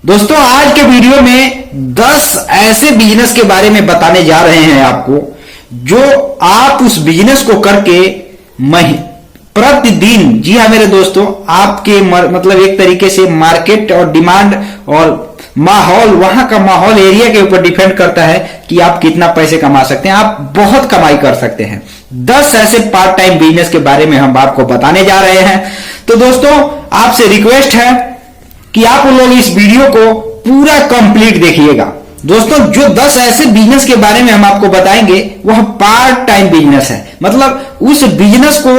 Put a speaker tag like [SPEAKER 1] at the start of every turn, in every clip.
[SPEAKER 1] दोस्तों आज के वीडियो में 10 ऐसे बिजनेस के बारे में बताने जा रहे हैं आपको, जो आप उस बिजनेस को करके प्रतिदिन, जी हाँ मेरे दोस्तों, आपके मतलब एक तरीके से मार्केट और डिमांड और माहौल, वहां का माहौल एरिया के ऊपर डिपेंड करता है कि आप कितना पैसे कमा सकते हैं। आप बहुत कमाई कर सकते हैं। 10 ऐसे पार्ट टाइम बिजनेस के बारे में हम आपको बताने जा रहे हैं। तो दोस्तों आपसे रिक्वेस्ट है कि आप लोग इस वीडियो को पूरा कंप्लीट देखिएगा। दोस्तों जो 10 ऐसे बिजनेस के बारे में हम आपको बताएंगे वह पार्ट टाइम बिजनेस है। मतलब उस बिजनेस को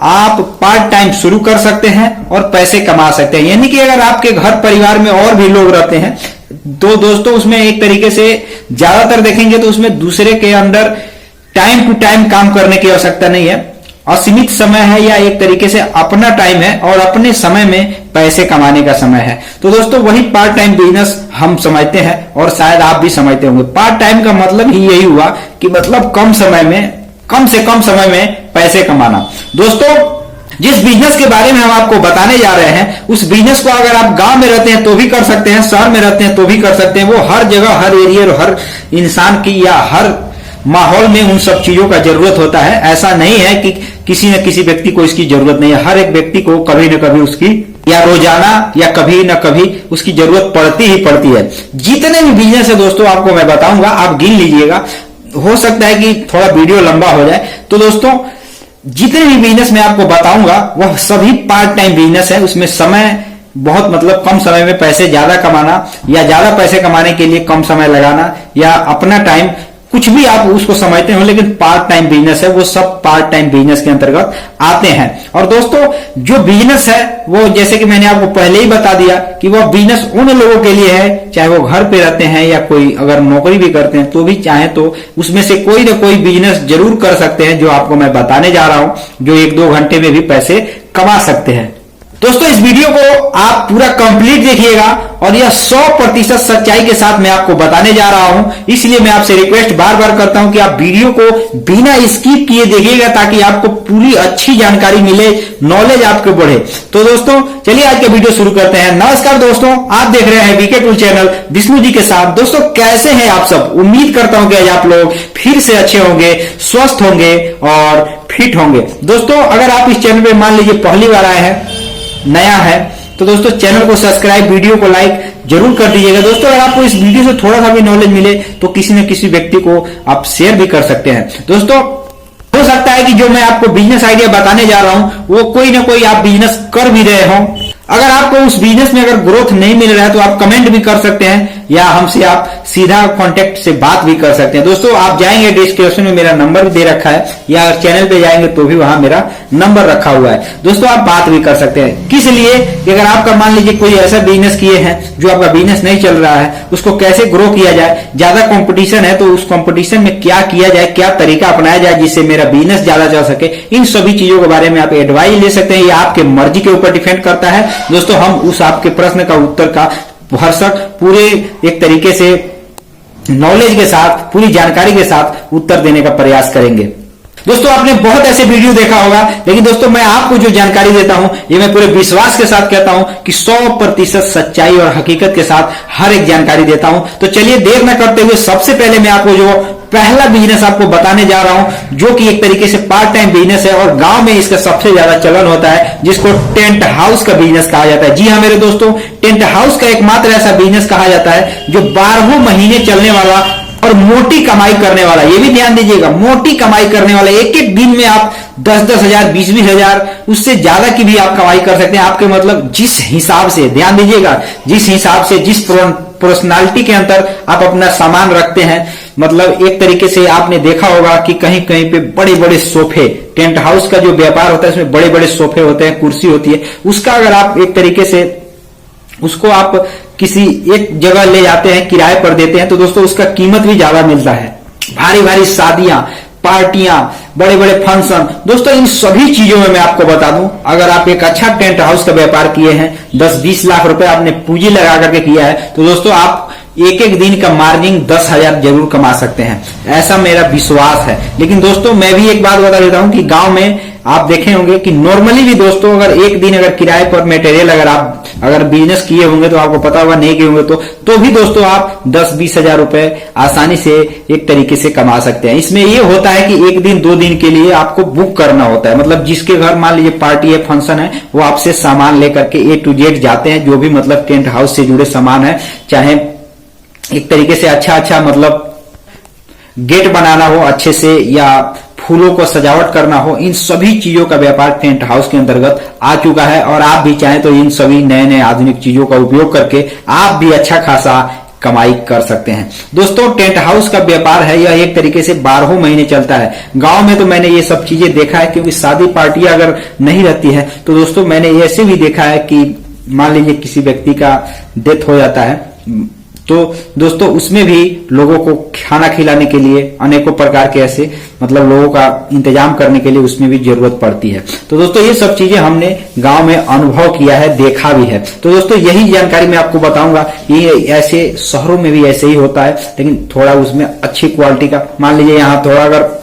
[SPEAKER 1] आप पार्ट टाइम शुरू कर सकते हैं और पैसे कमा सकते हैं। यानी कि अगर आपके घर परिवार में और भी लोग रहते हैं तो दोस्तों उसमें एक तरीके से ज्यादातर देखेंगे तो उसमें दूसरे के अंडर टाइम टू टाइम काम करने की आवश्यकता नहीं है। असीमित समय है या एक तरीके से अपना टाइम है और अपने समय में पैसे कमाने का समय है। तो दोस्तों वही पार्ट टाइम बिजनेस हम समझते हैं और शायद आप भी समझते होंगे। पार्ट टाइम का मतलब ही यही हुआ कि मतलब कम से कम समय में पैसे कमाना। दोस्तों जिस बिजनेस के बारे में हम आपको बताने जा रहे हैं उस बिजनेस को अगर आप गांव में रहते हैं तो भी कर सकते हैं, शहर में रहते हैं तो भी कर सकते हैं। वो हर जगह, हर एरिया और हर इंसान की या हर माहौल में उन सब चीजों का जरूरत होता है। ऐसा नहीं है कि किसी न किसी व्यक्ति को इसकी जरूरत नहीं है। हर एक व्यक्ति को कभी न कभी उसकी या रोजाना या कभी न कभी उसकी जरूरत पड़ती ही पड़ती है। जितने भी बिजनेस है दोस्तों आपको मैं बताऊंगा, आप गिन लीजिएगा। हो सकता है कि थोड़ा वीडियो लंबा हो जाए। तो दोस्तों जितने भी बिजनेस मैं आपको बताऊंगा वह सभी पार्ट टाइम बिजनेस है। उसमें समय बहुत, मतलब कम समय में पैसे ज्यादा कमाना या ज्यादा पैसे कमाने के लिए कम समय लगाना या अपना टाइम, कुछ भी आप उसको समझते हो, लेकिन पार्ट टाइम बिजनेस है, वो सब पार्ट टाइम बिजनेस के अंतर्गत आते हैं। और दोस्तों जो बिजनेस है वो, जैसे कि मैंने आपको पहले ही बता दिया कि वो बिजनेस उन लोगों के लिए है, चाहे वो घर पे रहते हैं या कोई अगर नौकरी भी करते हैं तो भी चाहे तो उसमें से कोई ना कोई बिजनेस जरूर कर सकते हैं, जो आपको मैं बताने जा रहा हूं, जो 1-2 घंटे में भी पैसे कमा सकते हैं। दोस्तों इस वीडियो को आप पूरा कंप्लीट देखिएगा और यह 100% सच्चाई के साथ मैं आपको बताने जा रहा हूं। इसलिए मैं आपसे रिक्वेस्ट बार बार करता हूं कि आप वीडियो को बिना स्किप किए देखिएगा ताकि आपको पूरी अच्छी जानकारी मिले, नॉलेज आपको बढ़े। तो दोस्तों चलिए आज का वीडियो शुरू करते हैं। नमस्कार दोस्तों, आप देख रहे हैं VK tool channel Vishnu ji के साथ। दोस्तों कैसे हैं आप सब? उम्मीद करता हूं कि आज आप लोग फिर से अच्छे होंगे, स्वस्थ होंगे और फिट होंगे। दोस्तों अगर आप इस चैनल पर मान लीजिए पहली बार आए हैं, नया है, तो दोस्तों चैनल को सब्सक्राइब, वीडियो को लाइक जरूर कर दीजिएगा। दोस्तों अगर आपको इस वीडियो से थोड़ा सा भी नॉलेज मिले तो किसी न किसी व्यक्ति को आप शेयर भी कर सकते हैं। दोस्तों हो सकता है कि जो मैं आपको बिजनेस आइडिया बताने जा रहा हूं वो कोई ना कोई आप बिजनेस कर भी रहे हो। अगर आपको उस बिजनेस में अगर ग्रोथ नहीं मिल रहा है तो आप कमेंट भी कर सकते हैं या हमसे आप सीधा कांटेक्ट से बात भी कर सकते हैं। दोस्तों आप जाएंगे, डिस्क्रिप्शन में मेरा नंबर भी दे रखा है, या चैनल पे जाएंगे तो भी वहां मेरा नंबर रखा हुआ है। दोस्तों आप बात भी कर सकते हैं। किस लिए कि अगर आपका मान लीजिए कोई ऐसा बिजनेस किए हैं जो आपका बिजनेस नहीं चल रहा है, उसको कैसे ग्रो किया जाए, ज्यादा कंपटीशन है तो उस कंपटीशन में क्या किया जाए, क्या तरीका अपनाया जाए जिससे मेरा बिजनेस ज्यादा चल सके, इन सभी चीजों के बारे में आप एडवाइस ले सकते हैं। ये आपके मर्जी के ऊपर डिपेंड करता है। दोस्तों हम उस आपके प्रश्न का उत्तर का भरसक पूरे एक तरीके से नॉलेज के साथ, पूरी जानकारी के साथ उत्तर देने का प्रयास करेंगे। दोस्तों आपने बहुत ऐसे वीडियो देखा होगा, लेकिन दोस्तों मैं आपको जो जानकारी देता हूं ये मैं पूरे विश्वास के साथ कहता हूं कि 100% सच्चाई और हकीकत के साथ हर एक जानकारी देता हूं। तो चलिए देर न करते हुए सबसे पहले मैं आपको जो पहला बिजनेस आपको बताने जा रहा हूं, जो कि एक तरीके से पार्ट टाइम बिजनेस है और गांव में इसका सबसे ज्यादा चलन होता है, जिसको टेंट हाउस का बिजनेस कहा जाता है। जी हाँ मेरे दोस्तों, टेंट हाउस का एकमात्र ऐसा बिजनेस कहा जाता है जो 12 महीने चलने वाला और मोटी कमाई करने वाला। ये भी ध्यान दीजिएगा, मोटी कमाई करने वाला। एक एक दिन में आप 10-10 हजार, 20-20 हजार, उससे ज्यादा की भी आप कमाई कर सकते हैं। आपके मतलब जिस हिसाब से, ध्यान दीजिएगा, जिस हिसाब से, जिस पर्सनालिटी के अंदर आप अपना सामान रखते हैं, मतलब एक तरीके से आपने देखा होगा कि कहीं कहीं पे बड़े बड़े सोफे, टेंट हाउस का जो व्यापार होता है उसमें बड़े बड़े सोफे होते हैं, कुर्सी होती है, उसका अगर आप एक तरीके से उसको आप किसी एक जगह ले जाते हैं, किराए पर देते हैं, तो दोस्तों उसका कीमत भी ज्यादा मिलता है। भारी भारी शादियां, पार्टियां, बड़े बड़े फंक्शन, दोस्तों इन सभी चीजों में मैं आपको बता दूं, अगर आप एक अच्छा टेंट हाउस का व्यापार किए हैं, 10-20 लाख रुपए आपने पूंजी लगा करके किया है, तो दोस्तों आप एक एक दिन का मार्जिन 10,000 जरूर कमा सकते हैं। ऐसा मेरा विश्वास है। लेकिन दोस्तों मैं भी एक बात बता देता हूं कि गांव में आप देखे होंगे कि नॉर्मली भी दोस्तों अगर एक दिन अगर किराए पर मटेरियल अगर बिजनेस किए होंगे तो आपको पता होगा, नहीं किए होंगे तो भी दोस्तों आप 10-20 हजार रुपए आसानी से एक तरीके से कमा सकते हैं। इसमें ये होता है कि एक दिन 2 दिन के लिए आपको बुक करना होता है, मतलब जिसके घर मान लीजिए पार्टी है, फंक्शन है, वो आपसे सामान लेकर के A to Z जाते हैं, जो भी मतलब टेंट हाउस से जुड़े सामान है, चाहे एक तरीके से अच्छा मतलब गेट बनाना हो अच्छे से या फूलों को सजावट करना हो, इन सभी चीजों का व्यापार टेंट हाउस के अंतर्गत आ चुका है। और आप भी चाहें तो इन सभी नए आधुनिक चीजों का उपयोग करके आप भी अच्छा खासा कमाई कर सकते हैं। दोस्तों टेंट हाउस का व्यापार है, यह एक तरीके से 12 महीने चलता है। गांव में तो मैंने ये सब चीजें देखा है, क्योंकि शादी पार्टियां अगर नहीं रहती है तो दोस्तों मैंने ऐसे भी देखा है कि मान लीजिए किसी व्यक्ति का डेथ हो जाता है, तो दोस्तों उसमें भी लोगों को खाना खिलाने के लिए अनेकों प्रकार के ऐसे मतलब लोगों का इंतजाम करने के लिए उसमें भी जरूरत पड़ती है। तो दोस्तों ये सब चीजें हमने गांव में अनुभव किया है, देखा भी है। तो दोस्तों यही जानकारी मैं आपको बताऊंगा। ये ऐसे शहरों में भी ऐसे ही होता है, लेकिन थोड़ा उसमें अच्छी क्वालिटी का, मान लीजिए यहाँ थोड़ा अगर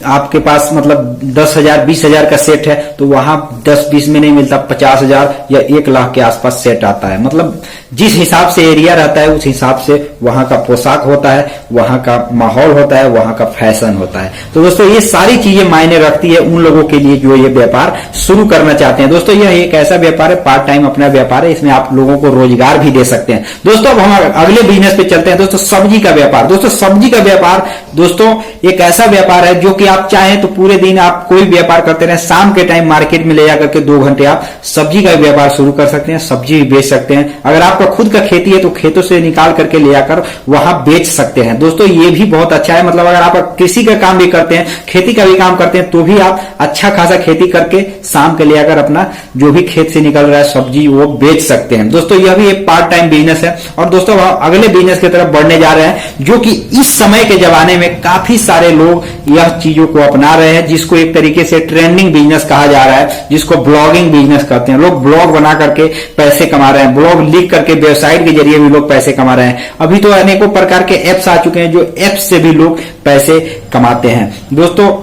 [SPEAKER 1] आपके पास मतलब 10,000 20,000 का सेट है तो वहां 10-20 में नहीं मिलता, 50,000 या 1 लाख के आसपास सेट आता है। मतलब जिस हिसाब से एरिया रहता है उस हिसाब से वहां का पोशाक होता है, वहां का माहौल होता है, वहां का फैशन होता है। तो दोस्तों ये सारी चीजें मायने रखती है उन लोगों के लिए जो ये व्यापार शुरू करना चाहते हैं। दोस्तों यह एक ऐसा व्यापार है, पार्ट टाइम अपना व्यापार है, इसमें आप लोगों को रोजगार भी दे सकते हैं। दोस्तों अब हम अगले बिजनेस पे चलते हैं। दोस्तों सब्जी का व्यापार। दोस्तों सब्जी का व्यापार दोस्तों एक ऐसा व्यापार है जो कि आप चाहें तो पूरे दिन आप कोई व्यापार करते रहे, शाम के टाइम मार्केट में ले जाकर के 2 घंटे आप सब्जी का व्यापार शुरू कर सकते हैं, सब्जी भी बेच सकते हैं। अगर आपका खुद का खेती है तो खेतों से निकाल करके ले जाकर वहां बेच सकते हैं। दोस्तों ये भी बहुत अच्छा है, मतलब अगर आप कृषि का काम भी करते हैं, खेती का भी काम करते हैं, तो भी आप अच्छा खासा खेती करके शाम के ले जाकर अपना जो भी खेत से निकल रहा है सब्जी वो बेच सकते हैं। दोस्तों यह भी एक पार्ट टाइम बिजनेस है। और दोस्तों अगले बिजनेस की तरफ बढ़ने जा रहे हैं, जो कि इस समय के जमाने में काफी सारे लोग यह चीजों को अपना रहे हैं, जिसको एक तरीके से ट्रेंडिंग बिजनेस कहा जा रहा है, जिसको ब्लॉगिंग बिजनेस कहते हैं। लोग ब्लॉग बना करके पैसे कमा रहे हैं, ब्लॉग लिख करके वेबसाइट के जरिए भी लोग पैसे कमा रहे हैं। अभी तो अनेकों प्रकार के एप्स आ चुके हैं, जो एप्स से भी लोग पैसे कमाते हैं। दोस्तों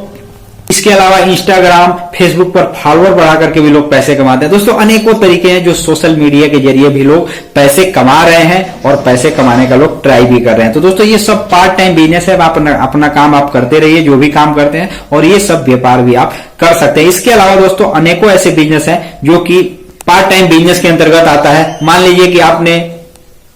[SPEAKER 1] इसके अलावा इंस्टाग्राम फेसबुक पर फॉलोअर बढ़ा करके भी लोग पैसे कमाते हैं। दोस्तों अनेकों तरीके हैं जो सोशल मीडिया के जरिए भी लोग पैसे कमा रहे हैं और पैसे कमाने का लोग ट्राई भी कर रहे हैं। तो दोस्तों ये सब पार्ट टाइम बिजनेस है, आप अपना काम आप करते रहिए जो भी काम करते हैं, और ये सब व्यापार भी आप कर सकते हैं। इसके अलावा दोस्तों अनेकों ऐसे बिजनेस हैं जो कि पार्ट टाइम बिजनेस के अंतर्गत आता है। मान लीजिए कि आपने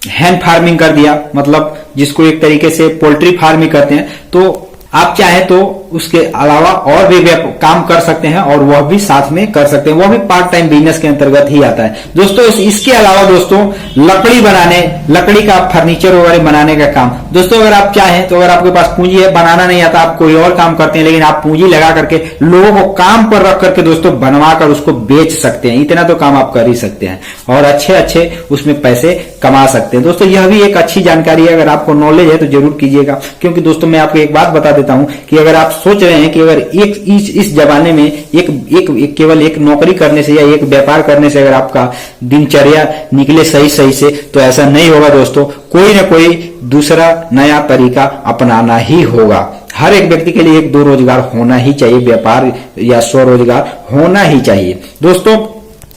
[SPEAKER 1] हैंड फार्मिंग कर दिया, मतलब जिसको एक तरीके से पोल्ट्री फार्मिंग करते हैं, तो आप चाहे तो उसके अलावा और भी काम कर सकते हैं और वह भी साथ में कर सकते हैं, वह भी पार्ट टाइम बिजनेस के अंतर्गत ही आता है। दोस्तों इसके अलावा दोस्तों लकड़ी का फर्नीचर वगैरह बनाने का काम। दोस्तों अगर आप चाहें तो अगर आपके पास पूंजी है, बनाना नहीं आता, आप कोई और काम करते हैं, लेकिन आप पूंजी लगा करके लोगों को काम पर रख करके दोस्तों बनवा कर उसको बेच सकते हैं। इतना तो काम आप कर ही सकते हैं और अच्छे उसमें पैसे कमा सकते हैं। दोस्तों यह भी एक अच्छी जानकारी है, अगर आपको नॉलेज है तो जरूर कीजिएगा। क्योंकि दोस्तों मैं आपको एक बात बता देता हूं कि अगर आप सोच रहे हैं कि अगर इस जमाने में केवल एक नौकरी करने से या एक व्यापार करने से अगर आपका दिनचर्या निकले सही से, तो ऐसा नहीं होगा दोस्तों। कोई ना कोई दूसरा नया तरीका अपनाना ही होगा। हर एक व्यक्ति के लिए 1-2 रोजगार होना ही चाहिए, व्यापार या स्वरोजगार होना ही चाहिए दोस्तों।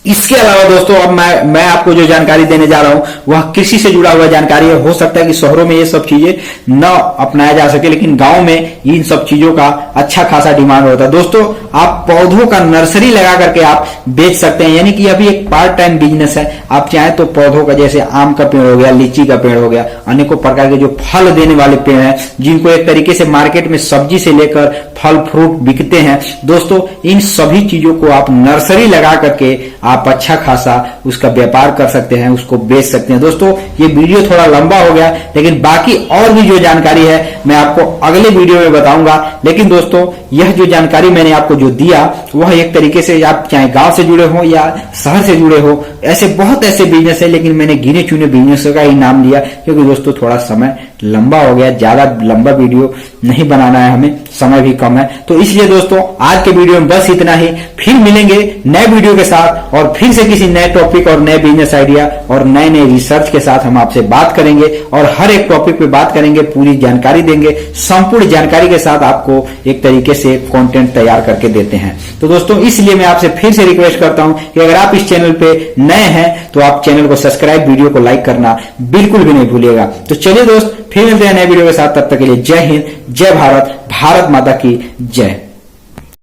[SPEAKER 1] इसके अलावा दोस्तों अब मैं आपको जो जानकारी देने जा रहा हूं वह कृषि से जुड़ा हुआ जानकारी है। हो सकता है कि शहरों में ये सब चीजें न अपनाया जा सके, लेकिन गांव में इन सब चीजों का अच्छा खासा डिमांड होता है। दोस्तों आप पौधों का नर्सरी लगा करके आप बेच सकते हैं, यानी कि अभी एक पार्ट टाइम बिजनेस है। आप चाहें तो पौधों का, जैसे आम का पेड़ हो गया, लीची का पेड़ हो गया, अनेकों प्रकार के जो फल देने वाले पेड़ हैं, जिनको एक तरीके से मार्केट में सब्जी से लेकर फल फ्रूट बिकते हैं। दोस्तों इन सभी चीजों को आप नर्सरी लगा करके आप अच्छा खासा उसका व्यापार कर सकते हैं, उसको बेच सकते हैं। दोस्तों ये वीडियो थोड़ा लंबा हो गया, लेकिन बाकी और भी जो जानकारी है मैं आपको अगले वीडियो में बताऊंगा। लेकिन दोस्तों यह जो जानकारी मैंने आपको जो दिया वह एक तरीके से आप चाहे गांव से जुड़े हो या शहर से जुड़े हो, ऐसे बहुत ऐसे बिजनेस है, लेकिन मैंने गिने चुने बिजनेस का ही नाम लिया क्योंकि दोस्तों थोड़ा समय लंबा हो गया, ज्यादा लंबा वीडियो नहीं बनाना है हमें, समय भी कम है। तो इसलिए दोस्तों आज के वीडियो में बस इतना ही। फिर मिलेंगे नए वीडियो के साथ और फिर से किसी नए टॉपिक और नए बिजनेस आइडिया और नए नए रिसर्च के साथ हम आपसे बात करेंगे और हर एक टॉपिक पे बात करेंगे, पूरी जानकारी देंगे, संपूर्ण जानकारी के साथ आपको एक तरीके से कंटेंट तैयार करके देते हैं। तो दोस्तों इसलिए मैं आपसे फिर से रिक्वेस्ट करता हूं कि अगर आप इस चैनल पे नए हैं तो आप चैनल को सब्सक्राइब, वीडियो को लाइक करना बिल्कुल भी नहीं भूलिएगा। तो चलिए दोस्त फिर मिलते हैं नए वीडियो के साथ, तब तक के लिए जय हिंद, जय भारत, भारत माता की जय।